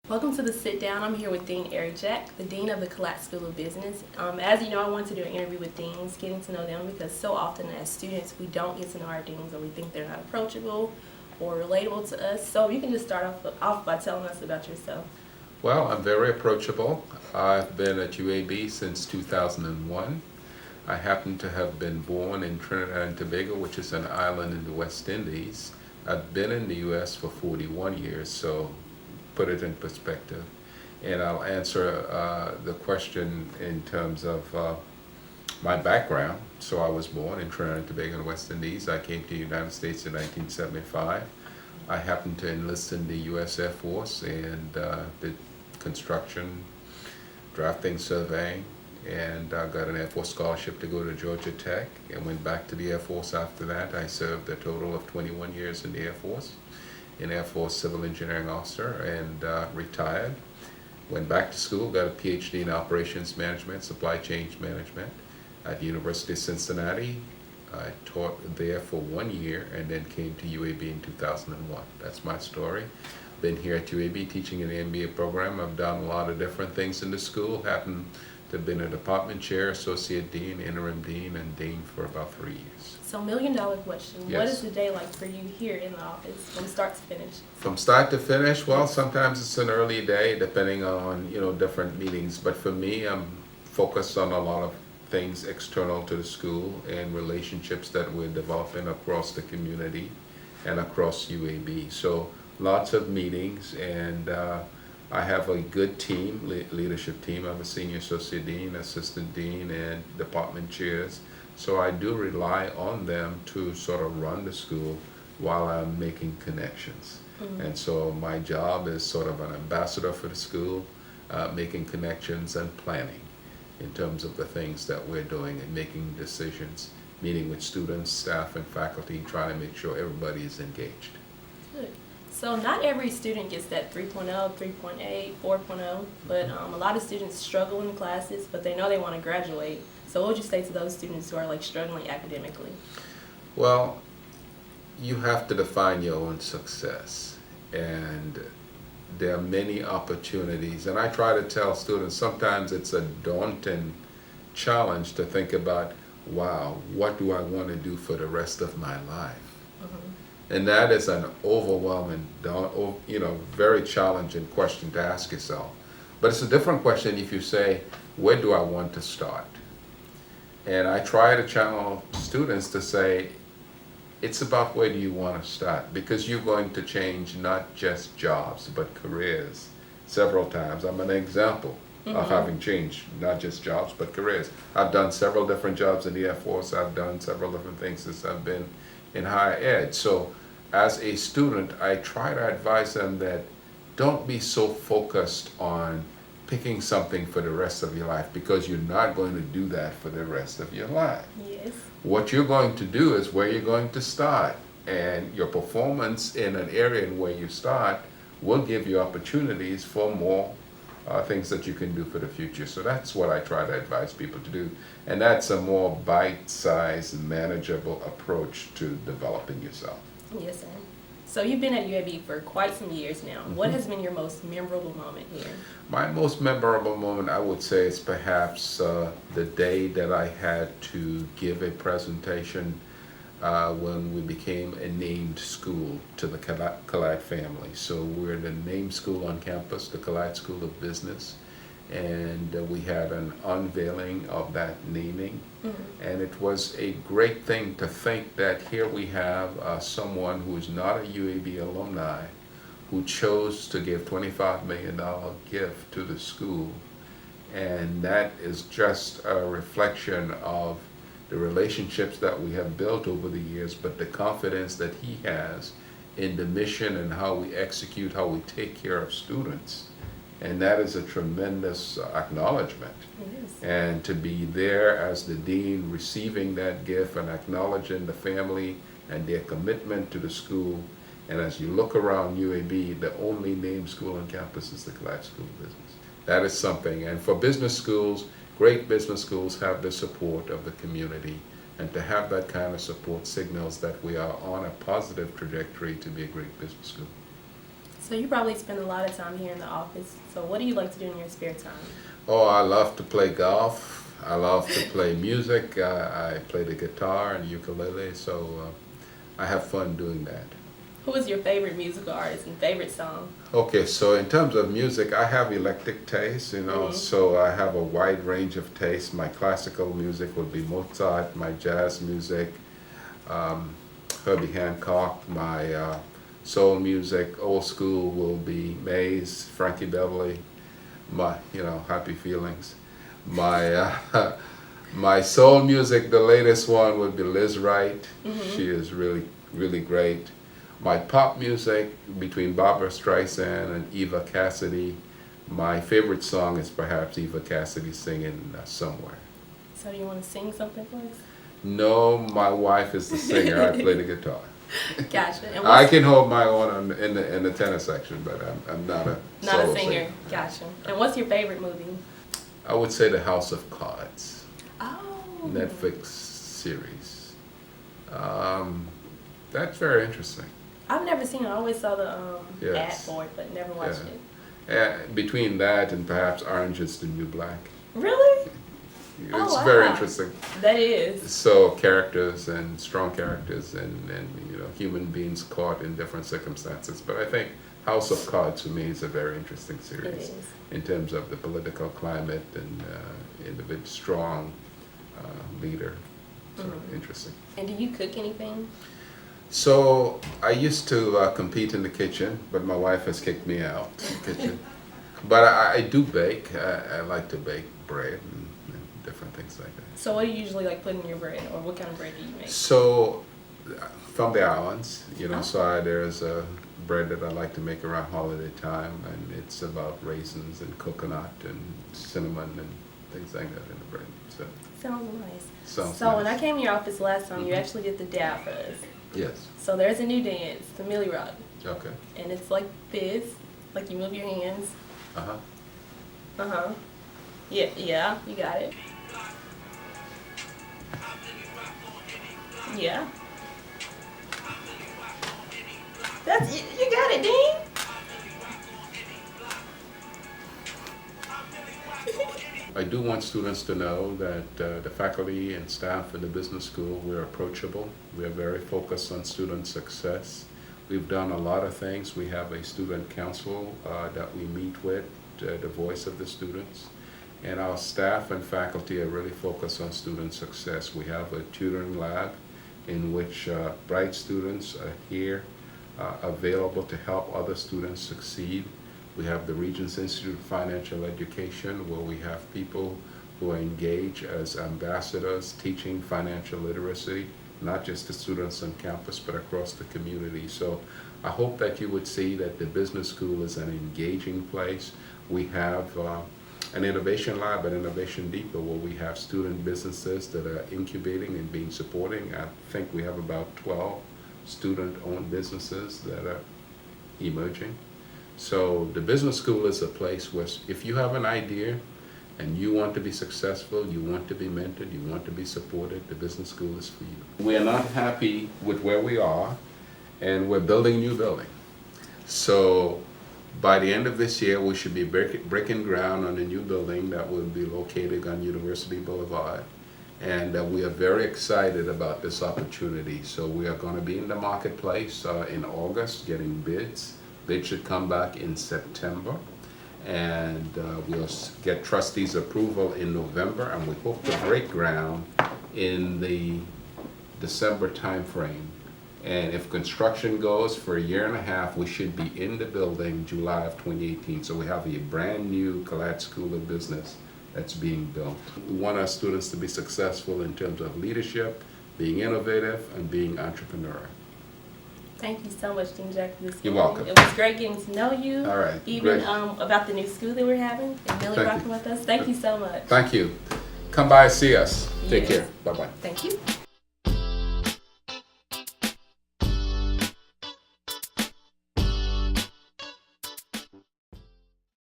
Welcome to the sit down. I'm here with Dean Eric Jack, the Dean of the Collat School of Business. As you know, I want to do an interview with deans, getting to know them, because so often as students we don't get to know our deans, or we think they're not approachable or relatable to us. So you can just start off by telling us about yourself. Well, I'm very approachable. I've been at UAB since 2001. I happen to have been born in Trinidad and Tobago, which is an island in the West Indies. I've been in the U.S. for 41 years, so put it in perspective. And I'll answer the question in terms of my background. So I was born in Trinidad and Tobago in the West Indies. I came to the United States in 1975. I happened to enlist in the U.S. Air Force and did construction, drafting, surveying, and I got an Air Force scholarship to go to Georgia Tech and went back to the Air Force after that. I served a total of 21 years in the Air Force, an Air Force civil engineering officer, and retired. Went back to school, got a PhD in operations management, supply chain management at the University of Cincinnati. I taught there for 1 year and then came to UAB in 2001. That's my story. Been here at UAB teaching in the MBA program. I've done a lot of different things in the school. Happened to have been a department chair, associate dean, interim dean, and dean for about 3 years. So $1,000,000 question. Yes. What is the day like for you here in the office from start to finish? From start to finish, well, sometimes it's an early day depending on, different meetings. But for me, I'm focused on a lot of things external to the school and relationships that we're developing across the community and across UAB. So lots of meetings, and I have a good team, leadership team. I'm a senior associate dean, assistant dean, and department chairs. So I do rely on them to sort of run the school while I'm making connections. Mm-hmm. And so my job is sort of an ambassador for the school, making connections and planning in terms of the things that we're doing and making decisions, meeting with students, staff, and faculty, trying to make sure everybody is engaged. Good. So not every student gets that 3.0, 3.8, 4.0, but a lot of students struggle in classes, but they know they want to graduate. So what would you say to those students who are struggling academically? Well, you have to define your own success, and there are many opportunities. And I try to tell students sometimes it's a daunting challenge to think about, wow, what do I want to do for the rest of my life? Mm-hmm. And that is an overwhelming, very challenging question to ask yourself. But it's a different question if you say, where do I want to start? And I try to channel students to say, it's about where do you want to start, because you're going to change not just jobs but careers several times. I'm an example of having changed not just jobs but careers. I've done several different jobs in the Air Force. I've done several different things since I've been in higher ed. So as a student, I try to advise them that don't be so focused on picking something for the rest of your life, because you're not going to do that for the rest of your life. Yes. What you're going to do is where you're going to start, and your performance in an area in where you start will give you opportunities for more things that you can do for the future. So that's what I try to advise people to do, and that's a more bite-sized, manageable approach to developing yourself. Yes, sir. So you've been at UAB for quite some years now. Mm-hmm. What has been your most memorable moment here? My most memorable moment, I would say, is perhaps the day that I had to give a presentation when we became a named school to the Collat family. So we're the named school on campus, the Collat School of Business, and we had an unveiling of that naming. Mm-hmm. And it was a great thing to think that here we have someone who is not a UAB alumni who chose to give $25 million gift to the school. And that is just a reflection of the relationships that we have built over the years, but the confidence that he has in the mission and how we execute, how we take care of students. And that is a tremendous acknowledgement. And to be there as the dean, receiving that gift and acknowledging the family and their commitment to the school. And as you look around UAB, the only named school on campus is the Collat School of Business. That is something. And for business schools, great business schools have the support of the community. And to have that kind of support signals that we are on a positive trajectory to be a great business school. So you probably spend a lot of time here in the office. So what do you like to do in your spare time? Oh, I love to play golf. I love to play music. I play the guitar and ukulele, so I have fun doing that. Who is your favorite musical artist and favorite song? Okay, so in terms of music, I have eclectic taste, so I have a wide range of tastes. My classical music would be Mozart, my jazz music, Herbie Hancock, my soul music, old school will be Mays, Frankie Beverly, my, Happy Feelings. My my soul music, the latest one would be Liz Wright. She is really, really great. My pop music, between Barbara Streisand and Eva Cassidy, my favorite song is perhaps Eva Cassidy singing Somewhere. So do you want to sing something for us? No, my wife is the singer. I play the guitar. Gotcha. And I can hold my own in the tenor section, but I'm not a not solo a singer. Gotcha. And what's your favorite movie? I would say The House of Cards, Oh. Netflix series. That's very interesting. I've never seen it. I always saw the ad Yes. for it, but never watched Yeah. it. Between that and perhaps Orange is the New Black. Really? It's Oh, very wow. interesting. That is. So characters and strong characters and human beings caught in different circumstances. But I think House of Cards to me is a very interesting It series is. in terms of the political climate and in a bit strong leader. So interesting. And do you cook anything? So I used to compete in the kitchen, but my wife has kicked me out of the kitchen. But I do bake. I like to bake bread and different things like that. So what do you usually like putting in your bread, or what kind of bread do you make? So from the islands, Oh. so there's a bread that I like to make around holiday time, and it's about raisins and coconut and cinnamon and things like that in the bread. So Sounds nice. Sounds so when nice. I came to your office last time, you actually did the dab for us. yes, So there's a new dance, the Millie Rock, okay, and it's like this, like you move your hands. Yeah, you got it. Yeah. That's you got it, Dean. I do want students to know that the faculty and staff in the business school, we're approachable. We're very focused on student success. We've done a lot of things. We have a student council that we meet with, the voice of the students. And our staff and faculty are really focused on student success. We have a tutoring lab in which bright students are here available to help other students succeed. We have the Regents Institute of Financial Education, where we have people who are engaged as ambassadors teaching financial literacy, not just the students on campus, but across the community. So I hope that you would see that the business school is an engaging place. We have an innovation lab at Innovation Depot where we have student businesses that are incubating and being supporting. I think we have about 12 student-owned businesses that are emerging. So the business school is a place where if you have an idea and you want to be successful, you want to be mentored, you want to be supported, the business school is for you. We are not happy with where we are, and we're building a new building. So by the end of this year, we should be breaking ground on a new building that will be located on University Boulevard. And we are very excited about this opportunity. So we are going to be in the marketplace in August, getting bids. Bids should come back in September. And we'll get trustees' approval in November, and we hope to break ground in the December timeframe. And if construction goes for a year and a half, we should be in the building July of 2018. So we have a brand new Collat School of Business that's being built. We want our students to be successful in terms of leadership, being innovative, and being entrepreneurial. Thank you so much, Dean Jack, for this You're evening. welcome. It was great getting to know you. All right, Even great. about the new school that we're having and Millie Thank rocking you. with us. Thank you so much. Thank you. Come by and see us. Take Yes. care. Bye-bye. Thank you.